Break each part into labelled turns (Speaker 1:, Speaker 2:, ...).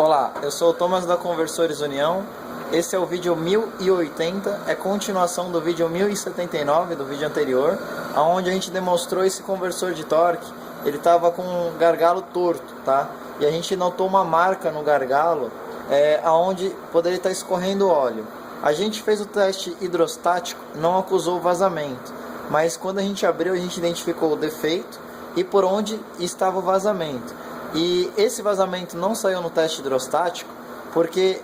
Speaker 1: Olá, eu sou o Thomas da Conversores União. Esse é o vídeo 1080, é continuação do vídeo 1079, do vídeo anterior, onde a gente demonstrou esse conversor de torque. Ele estava com um gargalo torto, tá? E a gente notou uma marca no gargalo, aonde poderia estar escorrendo óleo. A gente fez o teste hidrostático, não acusou vazamento, mas quando a gente abriu, a gente identificou o defeito e por onde estava o vazamento. E esse vazamento não saiu no teste hidrostático porque,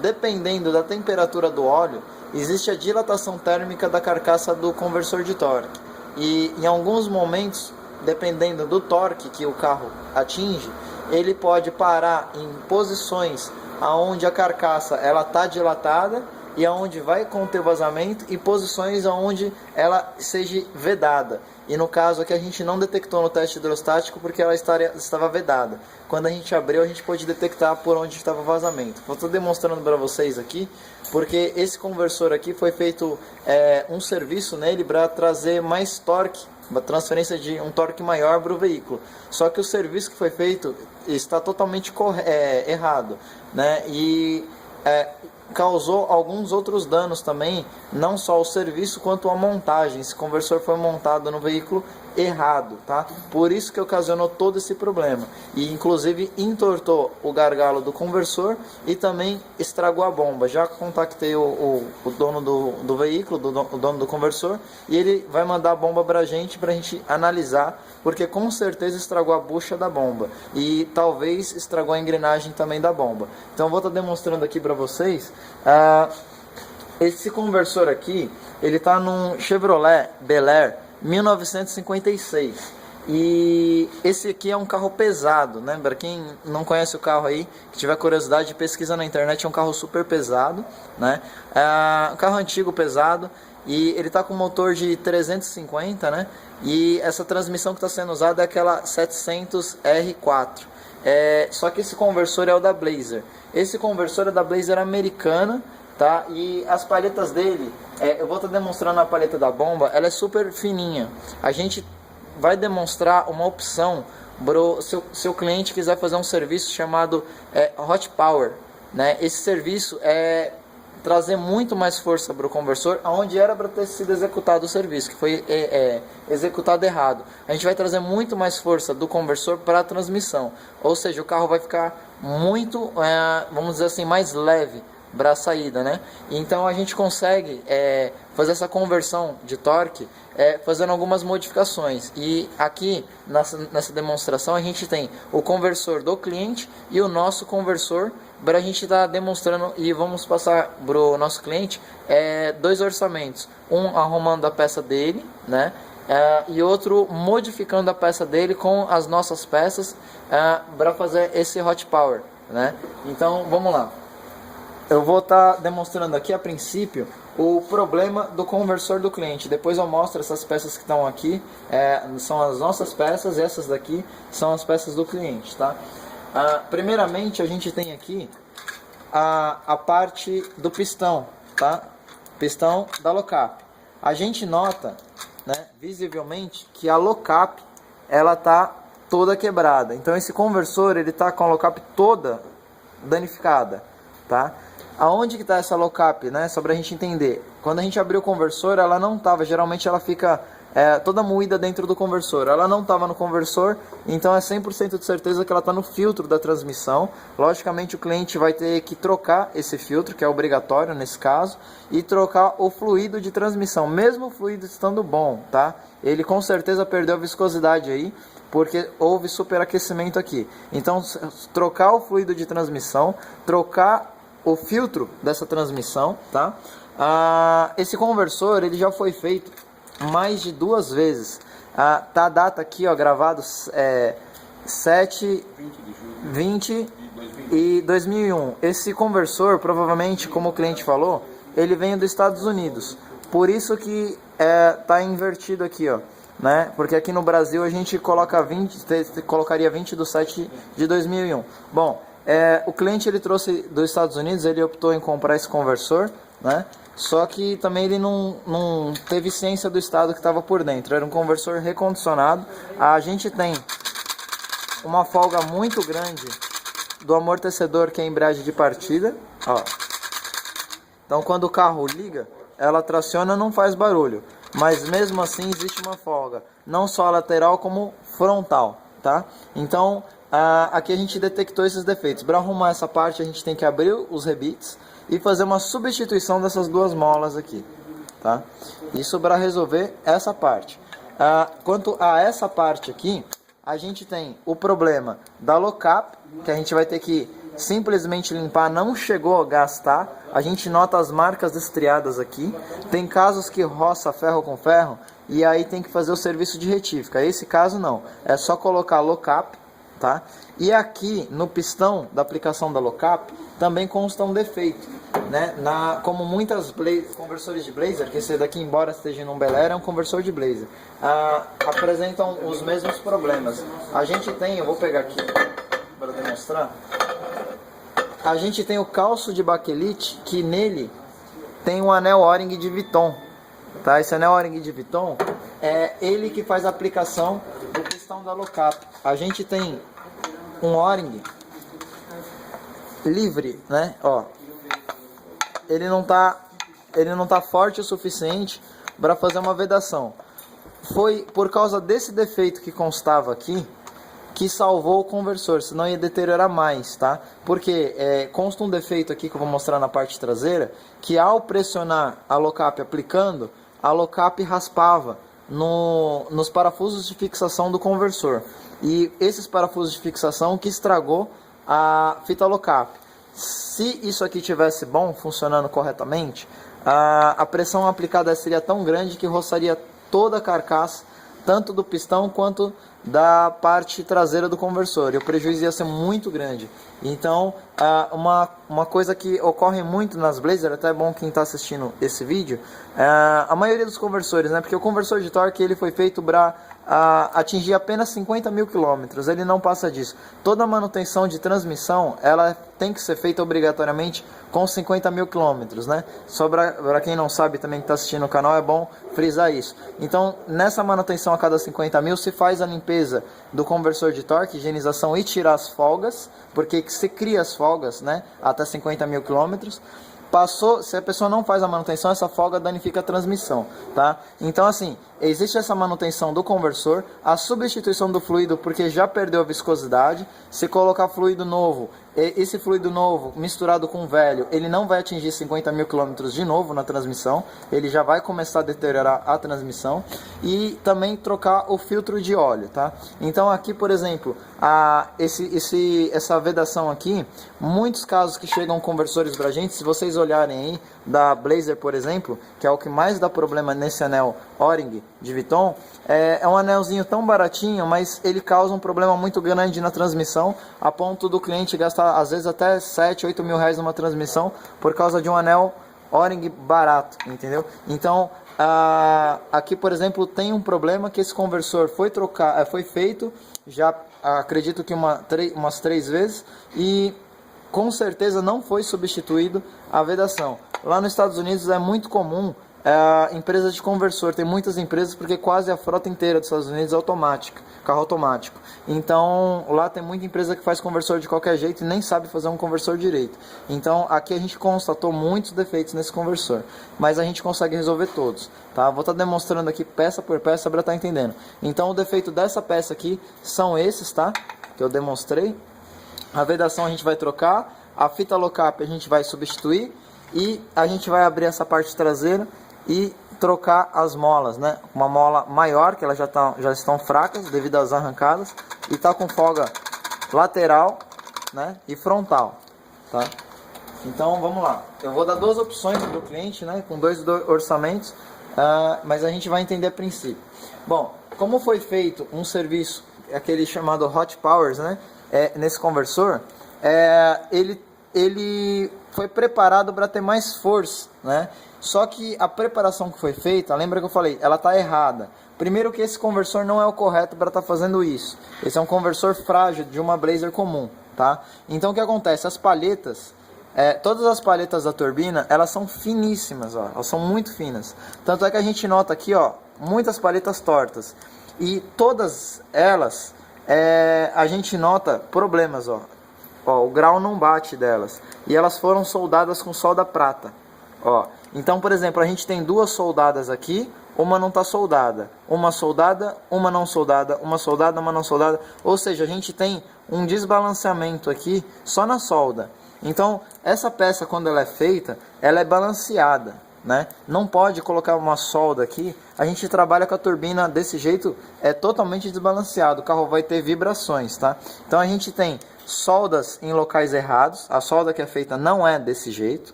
Speaker 1: dependendo da temperatura do óleo, existe a dilatação térmica da carcaça do conversor de torque. E em alguns momentos, dependendo do torque que o carro atinge, ele pode parar em posições onde a carcaça está dilatada e aonde vai conter vazamento, e posições onde ela seja vedada. E no caso aqui a gente não detectou no teste hidrostático porque ela estava vedada. Quando a gente abriu, a gente pôde detectar por onde estava o vazamento. Vou estar demonstrando para vocês aqui, porque esse conversor aqui foi feito um serviço nele para trazer mais torque, uma transferência de um torque maior para o veículo. Só que o serviço que foi feito está totalmente errado, né? E causou alguns outros danos também, não só o serviço quanto a montagem. Esse conversor foi montado no veículo errado, tá? Por isso que ocasionou todo esse problema, e inclusive entortou o gargalo do conversor e também estragou a bomba. Já contactei o dono do veículo, o dono do conversor, e ele vai mandar a bomba pra gente analisar, porque com certeza estragou a bucha da bomba e talvez estragou a engrenagem também da bomba. Então vou estar demonstrando aqui para vocês. Esse conversor aqui, ele tá num Chevrolet Bel Air 1956, e esse aqui é um carro pesado, né? Para quem não conhece o carro aí, que tiver curiosidade, pesquisa na internet. É um carro super pesado, né? Um carro antigo, pesado, e ele tá com motor de 350, né? E essa transmissão que está sendo usada é aquela 700R4. Só que esse conversor é o da Blazer. Esse conversor é da Blazer americana, tá? E as palhetas dele, eu vou estar demonstrando a palheta da bomba. Ela é super fininha. A gente vai demonstrar uma opção pro seu cliente quiser fazer um serviço chamado Hot Power, né? Esse serviço é trazer muito mais força para o conversor, onde era para ter sido executado o serviço, que foi executado errado. A gente vai trazer muito mais força do conversor para a transmissão, ou seja, o carro vai ficar muito, vamos dizer assim, mais leve para a saída, né? Então a gente consegue fazer essa conversão de torque fazendo algumas modificações. E aqui nessa demonstração a gente tem o conversor do cliente e o nosso conversor, para a gente estar demonstrando, e vamos passar para o nosso cliente dois orçamentos, um arrumando a peça dele, né? E outro modificando a peça dele com as nossas peças para fazer esse Hot Power, né? Então vamos lá. Eu vou estar demonstrando aqui a princípio o problema do conversor do cliente. Depois eu mostro essas peças que estão aqui, são as nossas peças, e essas daqui são as peças do cliente, tá? Primeiramente a gente tem aqui a parte do pistão, tá? Pistão da lock-up. A gente nota, né, visivelmente que a lock-up ela tá toda quebrada. Então esse conversor ele tá com a lock-up toda danificada, tá? Aonde que está essa lock-up, né? Só para a gente entender. Quando a gente abriu o conversor, ela não estava. Geralmente ela fica toda moída dentro do conversor. Ela não estava no conversor, então é 100% de certeza que ela está no filtro da transmissão. Logicamente o cliente vai ter que trocar esse filtro, que é obrigatório nesse caso, e trocar o fluido de transmissão, mesmo o fluido estando bom, tá? Ele com certeza perdeu a viscosidade aí, porque houve superaquecimento aqui. Então trocar o fluido de transmissão, trocar o filtro dessa transmissão, tá? Esse conversor ele já foi feito mais de 2 vezes. Tá a data aqui, ó, gravado 7, 20 e 2001. Esse conversor, provavelmente, como o cliente falou, ele vem dos Estados Unidos. Por isso que tá invertido aqui, ó, né? Porque aqui no Brasil a gente coloca 20, colocaria 20 do 7 de 2001. Bom, o cliente ele trouxe dos Estados Unidos, ele optou em comprar esse conversor, né? Só que também ele não teve ciência do estado que estava por dentro. Era um conversor recondicionado. A gente tem uma folga muito grande do amortecedor, que é a embreagem de partida, ó. Então quando o carro liga, ela traciona, não faz barulho, mas mesmo assim existe uma folga, não só lateral como frontal, tá? Então aqui a gente detectou esses defeitos. Para arrumar essa parte a gente tem que abrir os rebites e fazer uma substituição dessas duas molas aqui, tá? Isso para resolver essa parte. Quanto a essa parte aqui, a gente tem o problema da lockup, que a gente vai ter que simplesmente limpar, não chegou a gastar. A gente nota as marcas estriadas aqui. Tem casos que roça ferro com ferro e aí tem que fazer o serviço de retífica. Esse caso não, é só colocar lockup, tá? E aqui no pistão da aplicação da lockup também consta um defeito, né? Como muitas conversores de Blazer, que esse daqui, embora esteja num Bel Air, é um conversor de Blazer, apresentam os mesmos problemas. A gente tem, eu vou pegar aqui para demonstrar. A gente tem o calço de baquelite, que nele tem um anel O-ring de Viton, tá? Esse anel O-ring de Viton é ele que faz a aplicação do pistão da lockup. A gente tem um O-ring livre, né? Ó, ele não tá forte o suficiente para fazer uma vedação. Foi por causa desse defeito que constava aqui que salvou o conversor, senão ia deteriorar mais, tá? Porque consta um defeito aqui que eu vou mostrar na parte traseira, que ao pressionar a lockup aplicando, a lockup raspava nos parafusos de fixação do conversor. E esses parafusos de fixação que estragou a fita lockup. Se isso aqui tivesse bom, funcionando corretamente, a pressão aplicada seria tão grande que roçaria toda a carcaça, tanto do pistão quanto da parte traseira do conversor, e o prejuízo ia ser muito grande. Então, uma coisa que ocorre muito nas Blazer, até é bom quem está assistindo esse vídeo, a maioria dos conversores, né? Porque o conversor de torque ele foi feito para atingir apenas 50 mil quilômetros, ele não passa disso. Toda manutenção de transmissão, ela tem que ser feita obrigatoriamente com 50 mil quilômetros, né? Só para quem não sabe também que está assistindo o canal, é bom frisar isso. Então, nessa manutenção a cada 50 mil, se faz a limpeza do conversor de torque, higienização e tirar as folgas, porque se cria as folgas, né? Até 50 mil quilômetros. Passou, se a pessoa não faz a manutenção, essa folga danifica a transmissão, tá? Então assim, existe essa manutenção do conversor, a substituição do fluido porque já perdeu a viscosidade. Se colocar fluido novo, esse fluido novo misturado com velho, ele não vai atingir 50 mil quilômetros de novo na transmissão, ele já vai começar a deteriorar a transmissão. E também trocar o filtro de óleo, tá? Então aqui, por exemplo, essa vedação aqui, muitos casos que chegam conversores pra gente, se vocês olharem aí, da Blazer, por exemplo, que é o que mais dá problema nesse anel O-ring de Viton, é um anelzinho tão baratinho, mas ele causa um problema muito grande na transmissão, a ponto do cliente gastar às vezes até 7, 8 mil reais numa transmissão por causa de um anel O-ring barato, entendeu? Então, aqui, por exemplo, tem um problema que esse conversor foi feito, já acredito que umas 3 vezes, e com certeza não foi substituído a vedação. Lá nos Estados Unidos é muito comum empresas de conversor, tem muitas empresas porque quase a frota inteira dos Estados Unidos é automática, carro automático. Então lá tem muita empresa que faz conversor de qualquer jeito e nem sabe fazer um conversor direito. Então aqui a gente constatou muitos defeitos nesse conversor, mas a gente consegue resolver todos, tá? Vou estar demonstrando aqui peça por peça para estar entendendo. Então o defeito dessa peça aqui são esses, tá? Que eu demonstrei. A vedação a gente vai trocar, a fita lockup a gente vai substituir e a gente vai abrir essa parte traseira e trocar as molas, né? Uma mola maior, que elas já estão fracas devido às arrancadas, e tá com folga lateral, né? E frontal, tá? Então vamos lá, eu vou dar 2 opções para o cliente, né? Com 2 orçamentos, mas a gente vai entender a princípio. Bom, como foi feito um serviço, aquele chamado Hot Powers, né? Nesse conversor, ele foi preparado para ter mais força, né? Só que a preparação que foi feita, lembra que eu falei, ela está errada. Primeiro que esse conversor não é o correto para estar fazendo isso. Esse é um conversor frágil de uma Blazer comum, tá? Então o que acontece? As palhetas, todas as palhetas da turbina, elas são finíssimas, ó, elas são muito finas. Tanto é que a gente nota aqui, ó, muitas palhetas tortas. E todas elas, a gente nota problemas, ó. Ó, o grau não bate delas. E elas foram soldadas com solda prata. Ó, então, por exemplo, a gente tem duas soldadas aqui, uma não está soldada. Uma soldada, uma não soldada, uma soldada, uma não soldada. Ou seja, a gente tem um desbalanceamento aqui só na solda. Então, essa peça, quando ela é feita, ela é balanceada, né? Não pode colocar uma solda aqui. A gente trabalha com a turbina desse jeito, é totalmente desbalanceado. O carro vai ter vibrações, tá? Então, a gente tem soldas em locais errados. A solda que é feita não é desse jeito.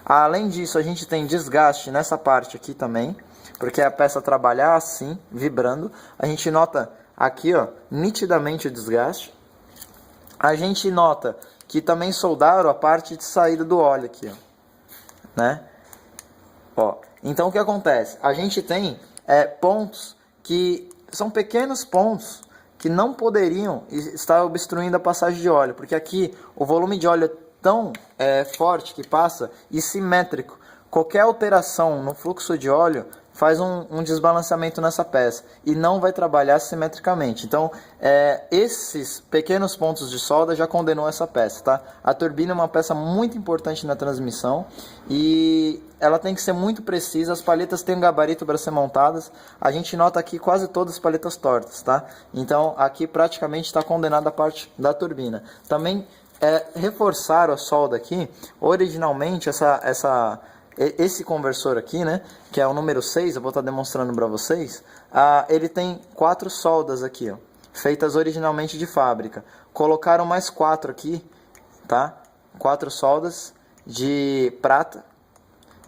Speaker 1: Além disso, a gente tem desgaste nessa parte aqui também, porque a peça trabalhar assim, vibrando. A gente nota aqui, ó, nitidamente o desgaste. A gente nota que também soldaram a parte de saída do óleo aqui, ó, né? Ó, então o que acontece? A gente tem pontos que são pequenos pontos que não poderiam estar obstruindo a passagem de óleo, porque aqui o volume de óleo é tão forte que passa e simétrico. Qualquer alteração no fluxo de óleo faz um desbalanceamento nessa peça e não vai trabalhar simetricamente. Então, esses pequenos pontos de solda já condenou essa peça, tá? A turbina é uma peça muito importante na transmissão e ela tem que ser muito precisa. As palhetas têm um gabarito para ser montadas. A gente nota aqui quase todas as palhetas tortas, tá? Então, aqui praticamente está condenada a parte da turbina. Também reforçaram a solda aqui. Originalmente, esse conversor aqui, né, que é o número 6, eu vou estar demonstrando para vocês, ele tem 4 soldas aqui, ó, feitas originalmente de fábrica. Colocaram mais 4 aqui, tá? 4 soldas de prata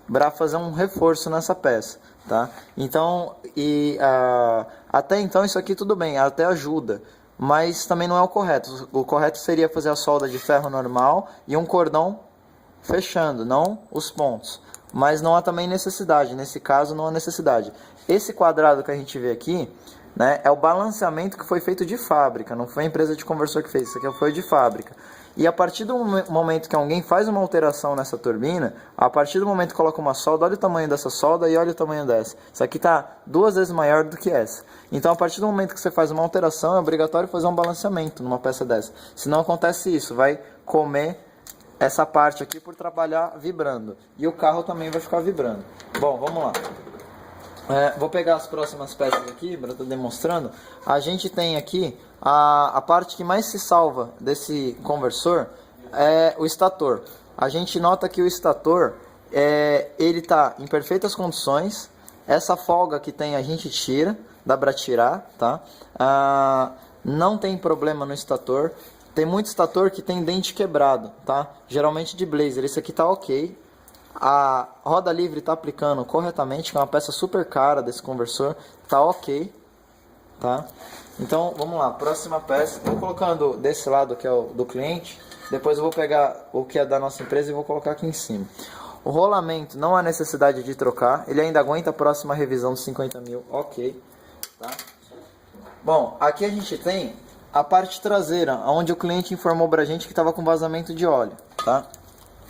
Speaker 1: para fazer um reforço nessa peça, tá? Então, até então isso aqui tudo bem, até ajuda, mas também não é o correto. O correto seria fazer a solda de ferro normal e um cordão fechando, não os pontos. Mas não há também necessidade, nesse caso não há necessidade. Esse quadrado que a gente vê aqui, né, é o balanceamento que foi feito de fábrica, não foi a empresa de conversor que fez, isso aqui foi de fábrica. E a partir do momento que alguém faz uma alteração nessa turbina, a partir do momento que coloca uma solda, olha o tamanho dessa solda e olha o tamanho dessa. Isso aqui está 2 vezes maior do que essa. Então, a partir do momento que você faz uma alteração, é obrigatório fazer um balanceamento numa peça dessa. Se não acontece isso, vai comer essa parte aqui por trabalhar vibrando. E o carro também vai ficar vibrando. Bom, vamos lá. Vou pegar as próximas peças aqui para estar demonstrando. A gente tem aqui a parte que mais se salva desse conversor é o estator. A gente nota que o estator ele está em perfeitas condições. Essa folga que tem a gente tira, dá para tirar, tá? Não tem problema no estator. Tem muito estator que tem dente quebrado, tá? Geralmente de blazer. Esse aqui tá ok. A roda livre tá aplicando corretamente, que é uma peça super cara desse conversor. Tá ok, tá? Então, vamos lá. Próxima peça. Vou colocando desse lado que é o do cliente. Depois eu vou pegar o que é da nossa empresa e vou colocar aqui em cima. O rolamento não há necessidade de trocar. Ele ainda aguenta a próxima revisão dos 50 mil. Ok, tá? Bom, aqui a gente tem a parte traseira, onde o cliente informou pra gente que estava com vazamento de óleo, tá?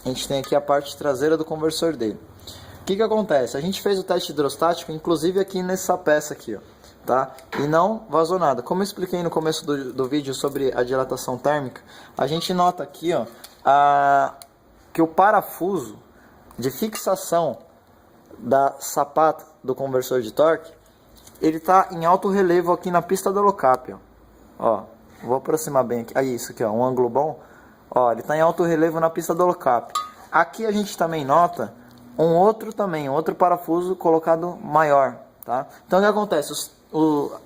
Speaker 1: A gente tem aqui a parte traseira do conversor dele. O que acontece? A gente fez o teste hidrostático, inclusive aqui nessa peça aqui, ó, tá? E não vazou nada. Como eu expliquei no começo do vídeo sobre a dilatação térmica, a gente nota aqui, ó, que o parafuso de fixação da sapata do conversor de torque, ele tá em alto relevo aqui na pista da low-cap, ó. Vou aproximar bem aqui. Aí, isso aqui, ó, um ângulo bom. Ó, ele está em alto relevo na pista do low-cap. Aqui a gente também nota um outro parafuso colocado maior, tá? Então o que acontece?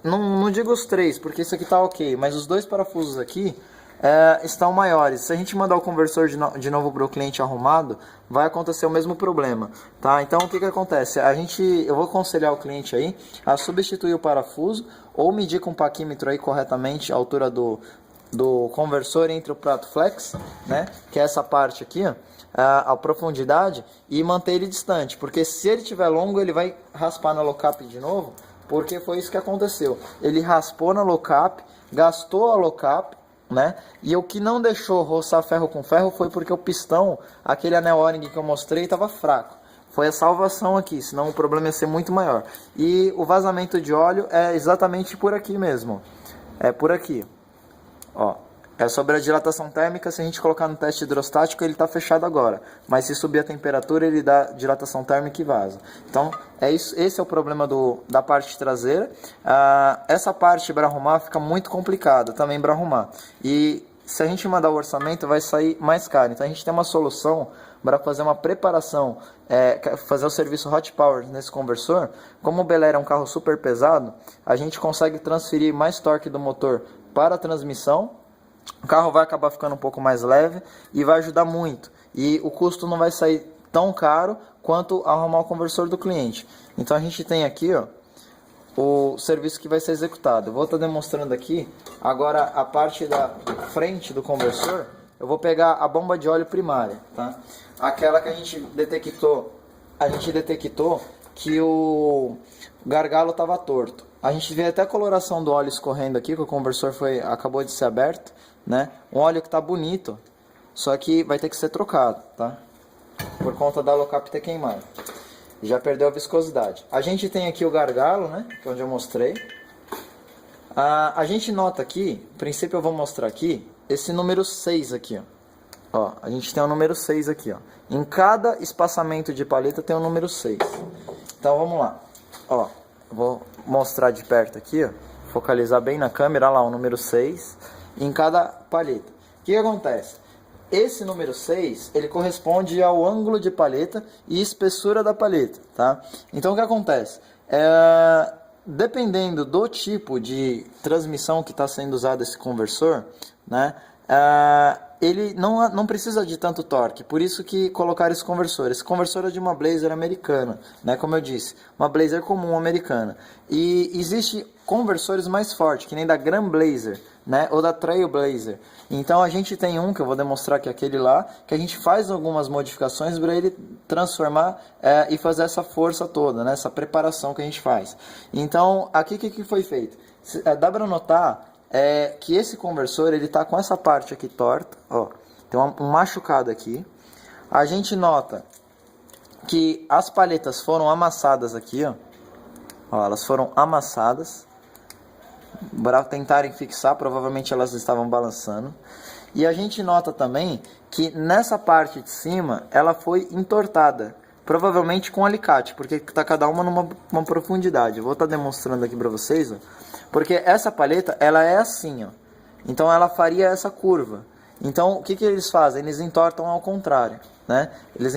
Speaker 1: Não digo os 3, porque isso aqui tá ok, mas os 2 parafusos aqui estão maiores. Se a gente mandar o conversor de novo para o cliente arrumado, vai acontecer o mesmo problema, tá? Então o que acontece? Eu vou aconselhar o cliente aí a substituir o parafuso ou medir com o paquímetro aí corretamente a altura do conversor entre o prato flex, né? Que é essa parte aqui, ó, a profundidade, e manter ele distante, porque se ele tiver longo ele vai raspar na low-cap de novo, porque foi isso que aconteceu. Ele raspou na low-cap, gastou a low-cap, né? E o que não deixou roçar ferro com ferro foi porque o pistão, aquele anel O-ring que eu mostrei, estava fraco. Foi a salvação aqui, senão o problema ia ser muito maior. E o vazamento de óleo é exatamente por aqui mesmo. É por aqui. Ó, É sobre a dilatação térmica, se a gente colocar no teste hidrostático, ele está fechado agora. Mas se subir a temperatura, ele dá dilatação térmica e vaza. Então, é isso, esse é o problema da parte traseira. Essa parte para arrumar fica muito complicada também para arrumar. E se a gente mandar o orçamento, vai sair mais caro. Então, a gente tem uma solução para fazer uma preparação, fazer o serviço Hot Power nesse conversor. Como o Bel Air é um carro super pesado, a gente consegue transferir mais torque do motor para a transmissão. O carro vai acabar ficando um pouco mais leve e vai ajudar muito. E o custo não vai sair tão caro quanto arrumar o conversor do cliente. Então a gente tem aqui, ó, o serviço que vai ser executado. Eu vou estar demonstrando aqui. Agora a parte da frente do conversor, eu vou pegar a bomba de óleo primária, tá? Aquela que a gente detectou que o gargalo estava torto. A gente vê até a coloração do óleo escorrendo aqui, que o conversor acabou de ser aberto, né? Um óleo que está bonito, só que vai ter que ser trocado, tá? Por conta da Locap ter queimado. Já perdeu a viscosidade. A gente tem aqui o gargalo, né? Que é onde eu mostrei. A gente nota aqui, a princípio eu vou mostrar aqui, esse número 6 aqui, ó. A gente tem o número 6 aqui, ó. Em cada espaçamento de paleta tem o número 6. Então vamos lá. Ó, vou mostrar de perto aqui, ó. Focalizar bem na câmera, olha lá, o número 6 em cada paleta. O que acontece? Esse número 6, ele corresponde ao ângulo de paleta e espessura da paleta, tá? Então o que acontece? Dependendo do tipo de transmissão que está sendo usado esse conversor, né? Ele não precisa de tanto torque, por isso que colocaram esse conversor. Esse conversor é de uma Blazer americana, né? Como eu disse, uma Blazer comum americana. E existe conversores mais fortes, que nem da Grand Blazer, né? Ou da Trail Blazer. Então a gente tem um, que eu vou demonstrar que é aquele lá, que a gente faz algumas modificações para ele transformar e fazer essa força toda, né? Essa preparação que a gente faz. Então aqui o que foi feito? Dá para notar que esse conversor, ele tá com essa parte aqui torta, ó, tem um machucado aqui. A gente nota que as paletas foram amassadas aqui, ó, elas foram amassadas para tentarem fixar, provavelmente elas estavam balançando. E a gente nota também que nessa parte de cima ela foi entortada, provavelmente com alicate, porque está cada uma numa profundidade. Eu vou estar demonstrando aqui para vocês, ó. Porque essa paleta, ela é assim, ó. Então ela faria essa curva. Então o que eles fazem? Eles entortam ao contrário, né? Eles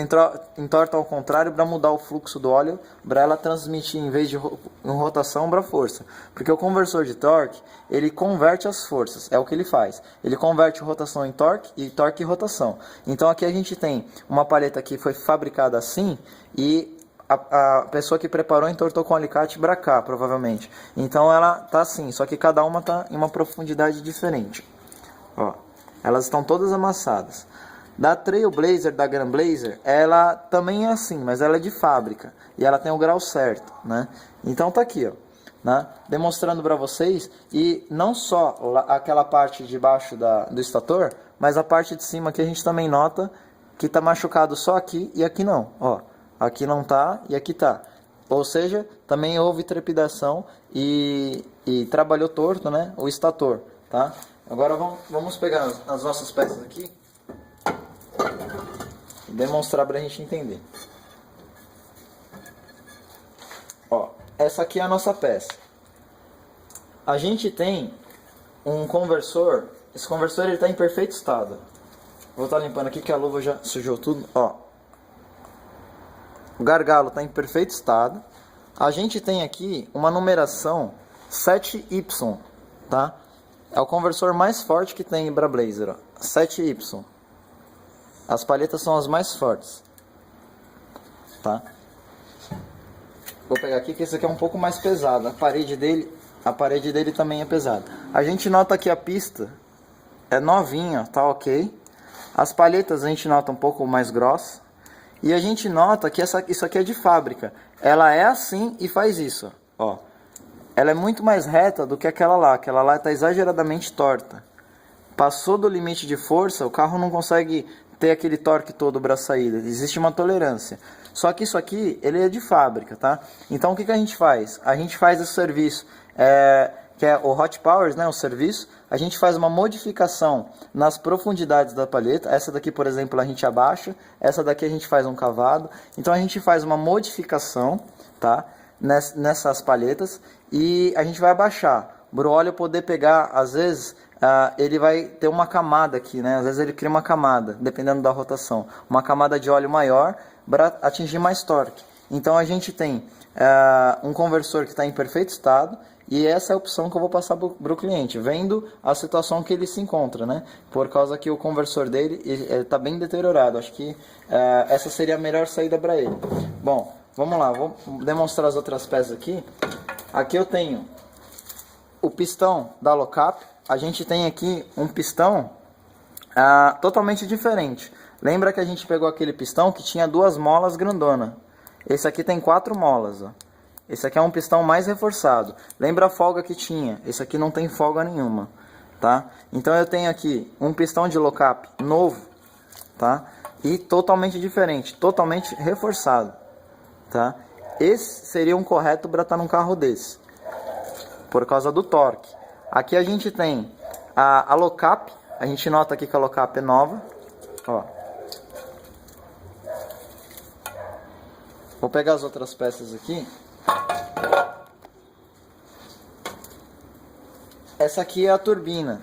Speaker 1: entortam ao contrário para mudar o fluxo do óleo, para ela transmitir, em vez de rotação, para força. Porque o conversor de torque, ele converte as forças, é o que ele faz. Ele converte rotação em torque e torque em rotação. Então aqui a gente tem uma paleta que foi fabricada assim e a pessoa que preparou entortou com alicate para cá, provavelmente. Então ela tá assim, só que cada uma tá em uma profundidade diferente. Ó, elas estão todas amassadas. Da Trail Blazer, da Grand Blazer, ela também é assim, mas ela é de fábrica e ela tem o grau certo, né? Então tá aqui, ó, né? Demonstrando para vocês, e não só aquela parte de baixo do estator, mas a parte de cima que a gente também nota que tá machucado só aqui e aqui não, ó. Aqui não tá e aqui tá. Ou seja, também houve trepidação e trabalhou torto, né? O estator, tá? Agora vamos pegar as nossas peças aqui e demonstrar para a gente entender. Ó, essa aqui é a nossa peça. A gente tem um conversor. Esse conversor ele está em perfeito estado. Vou estar limpando aqui que a luva já sujou tudo. Ó. O gargalo está em perfeito estado. A gente tem aqui uma numeração 7Y, tá? É o conversor mais forte que tem para Blazer, ó. 7Y. As palhetas são as mais fortes, tá? Vou pegar aqui que esse aqui é um pouco mais pesado. A parede dele também é pesada. A gente nota que a pista é novinha, tá ok? As palhetas a gente nota um pouco mais grossa. E a gente nota que isso aqui é de fábrica. Ela é assim e faz isso, ó. Ela é muito mais reta do que aquela lá. Aquela lá está exageradamente torta. Passou do limite de força, o carro não consegue ter aquele torque todo para saída. Existe uma tolerância. Só que isso aqui, ele é de fábrica, tá? Então o que a gente faz? A gente faz esse serviço, que é o Hot Powers, né? O serviço. a gente faz uma modificação nas profundidades da palheta. Essa daqui, por exemplo, a gente abaixa, essa daqui a gente faz um cavado. Então a gente faz uma modificação, tá, nessas palhetas e a gente vai abaixar. Para o óleo poder pegar, às vezes, ele vai ter uma camada aqui, né? Às vezes ele cria uma camada, dependendo da rotação. Uma camada de óleo maior para atingir mais torque. Então a gente tem um conversor que está em perfeito estado e essa é a opção que eu vou passar para o cliente, vendo a situação que ele se encontra, né? Por causa que o conversor dele está bem deteriorado. Acho que essa seria a melhor saída para ele. Bom, vamos lá, vou demonstrar as outras peças aqui. Aqui eu tenho o pistão da Locap. A gente tem aqui um pistão totalmente diferente. Lembra que a gente pegou aquele pistão que tinha 2 molas grandona. Esse aqui tem 4 molas, ó. Esse aqui é um pistão mais reforçado. Lembra a folga que tinha? Esse aqui não tem folga nenhuma, tá? Então eu tenho aqui um pistão de Locap novo, tá? E totalmente diferente, totalmente reforçado, tá? Esse seria um correto para estar num carro desse, por causa do torque. Aqui a gente tem a Locap. A gente nota aqui que a Locap é nova, ó. Vou pegar as outras peças aqui. Essa aqui é a turbina.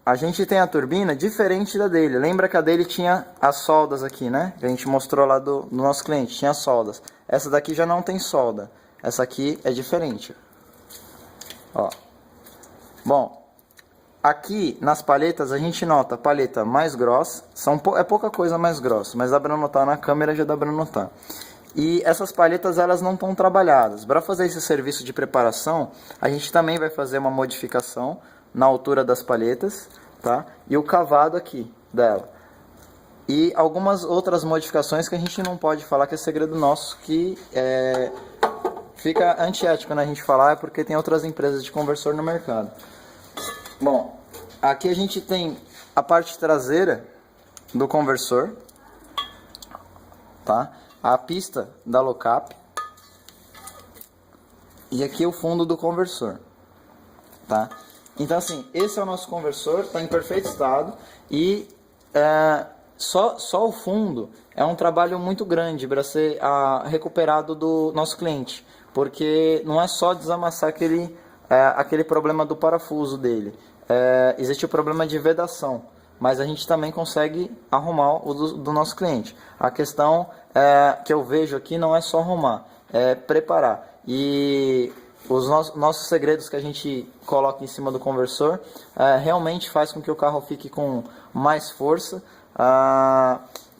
Speaker 1: A gente tem a turbina diferente da dele. Lembra que a dele tinha as soldas aqui, né? Que a gente mostrou lá do nosso cliente, tinha soldas. Essa daqui já não tem solda. Essa aqui é diferente. Ó. Bom, aqui nas palhetas a gente nota a palheta mais grossa. É pouca coisa mais grossa, mas dá pra notar na câmera, já dá pra notar. E essas palhetas elas não estão trabalhadas. Para fazer esse serviço de preparação, a gente também vai fazer uma modificação na altura das palhetas, tá? E o cavado aqui dela. E algumas outras modificações que a gente não pode falar, que é segredo nosso, que fica antiético, né, a gente falar, porque tem outras empresas de conversor no mercado. Bom, aqui a gente tem a parte traseira do conversor, tá? A pista da Locap e aqui o fundo do conversor, tá? Então assim, esse é o nosso conversor, está em perfeito estado e só o fundo é um trabalho muito grande para ser recuperado do nosso cliente, porque não é só desamassar aquele problema do parafuso dele, existe o problema de vedação. Mas a gente também consegue arrumar o do nosso cliente. A questão que eu vejo aqui não é só arrumar, é preparar. E os nossos segredos que a gente coloca em cima do conversor realmente faz com que o carro fique com mais força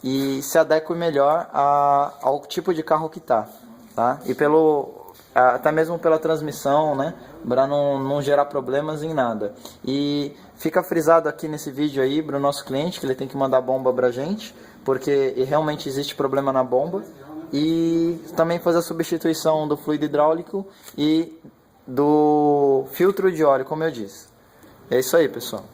Speaker 1: e se adeque melhor ao tipo de carro que tá? E até mesmo pela transmissão, né? Para não gerar problemas em nada. E fica frisado aqui nesse vídeo aí para o nosso cliente que ele tem que mandar bomba pra gente, porque realmente existe problema na bomba. E também fazer a substituição do fluido hidráulico e do filtro de óleo, como eu disse. É isso aí, pessoal.